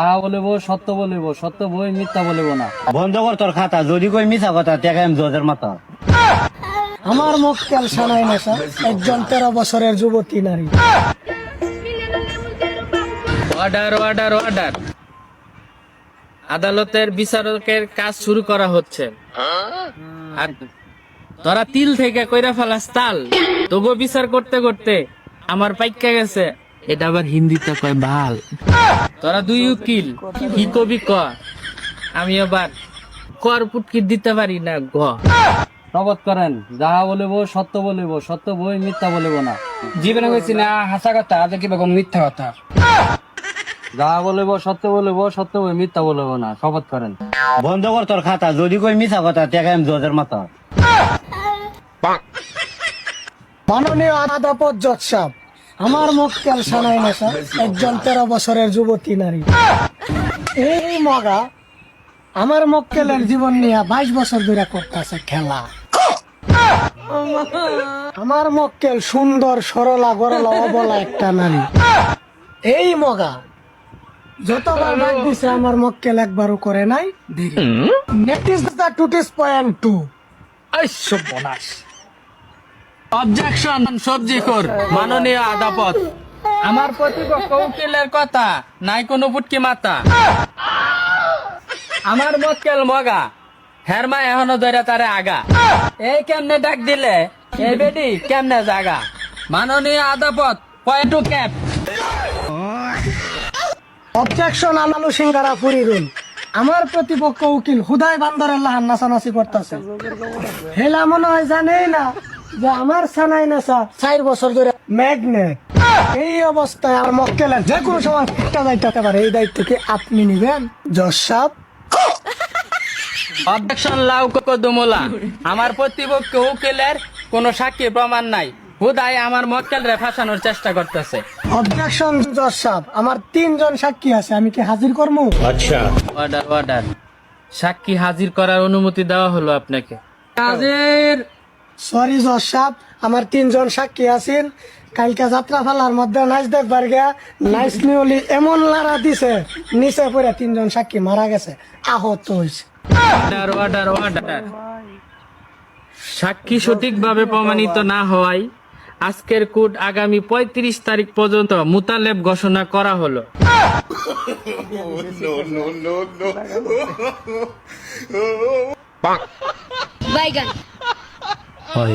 যাহা বলিব সত্য বলিব, সত্য বই মিথ্যা বলিব না। বন্ধ কর তোর খাতা, যদি কই মিছা কথা টেকা আমি জজের মাথা। আমার মক্কেল সানাই নেশা একজন 13 বছরের যুবতী নারী। Order order order. আদালতের বিচারকের কাজ শুরু করা হচ্ছে। আর তোরা তিল থেকে কইরা ফেলাস তাল, তবুও বিচার করতে করতে আমার পাইকা গেছে। এটা আবার হিন্দিতে কয় ভাল। তোরা দুই উকিল কি কবি ক, আমি আবার কর পুটকি দিতে পারি না গ। শপথ করেন, যাহা বলিব সত্য বলিব, সত্য বই মিথ্যা বলিব না। জীবনে হয়েছি না হাসা কথা, আজ কি বেগম মিথ্যা কথা। যাহা বলিব সত্য বলিব, সত্য বই মিথ্যা বলিব না। শপথ করেন। বন্ধ কর তোর খাতা, যদি কই মিছা কথা টেকা আমি জজের মাথা। মাননীয় আদালত জজ সাহেব, আমার মক্কেল সানাই নেশা একজন 13 বছরের যুবতী নারী। এই মগা আমার মক্কেলের জীবন নিয়ে 22 বছর ধরে করতেছে খেলা। আমার মক্কেল সুন্দর সরলা গরলা অবলা একটা নারী। এই মগা যতবার ডাক দিছে আমার মক্কেল একবারও করে নাই দেরি। নেটিস দা টুটিস পয়েন্ট 2। অবজেকশন সবজি কর। মাননীয় আদালত, আমার প্রতিপক্ষ উকিলের কথা নাই কোনো পুটকি মাথা। আমার মক্কেল মগা, হেরমা এখনো ধরে তারে আগা। এই কেমনে ডাক দিলে এই বেডি কেমনে জাগা। মাননীয় আদালত, পয়েন্ট টু ক্যাপ। অবজেকশন আনালু সিঙ্গারা পুরি রুল। আমার প্রতিপক্ষ উকিল হুদাই বান্দরের লাহান নাচানাচি করতেছে। হেলা মনে হয় জানেই না যে আমার সানাই নাচা 4 বছর ধরে ম্যাগনেট। এই অবস্থায় আমার মক্কেলের যে কোনো সময় ফিটটা যাইতে পারে, এই দায়িত্ব কি আপনি নিবেন জজ সাহেব? অবজেকশন লাউ কদমলা। আমার প্রতিপক্ষ উকিলের কোনো সাক্ষী প্রমাণ নাই, হুদাই আমার মক্কেল রে ফাঁসানোর চেষ্টা করতেছে। অবজেকশন জজ সাহেব, আমার 3 জন সাক্ষী আছে, আমি কি হাজির করবো? Order order. সাক্ষী হাজির করার অনুমতি দেওয়া হলো আপনাকে। হাজির। সরি জজ সাহেব, আমার 3 জন সাক্ষী আছেন। কালকে যাত্রা ফালার মধ্যে নাচ দেখবার গিয়া নাইস নিউলি এমন লারা দিছে, নিচে পড়ে 3 জন সাক্ষী মারা গেছে, আহত হয়েছে। Order order order. সাক্ষী সঠিকভাবে প্রমাণিত না হওয়ায় আজকের কোর্ট আগামী 35 তারিখ পর্যন্ত মুতালেব ঘোষণা করা হলো। Bye, guys. হয়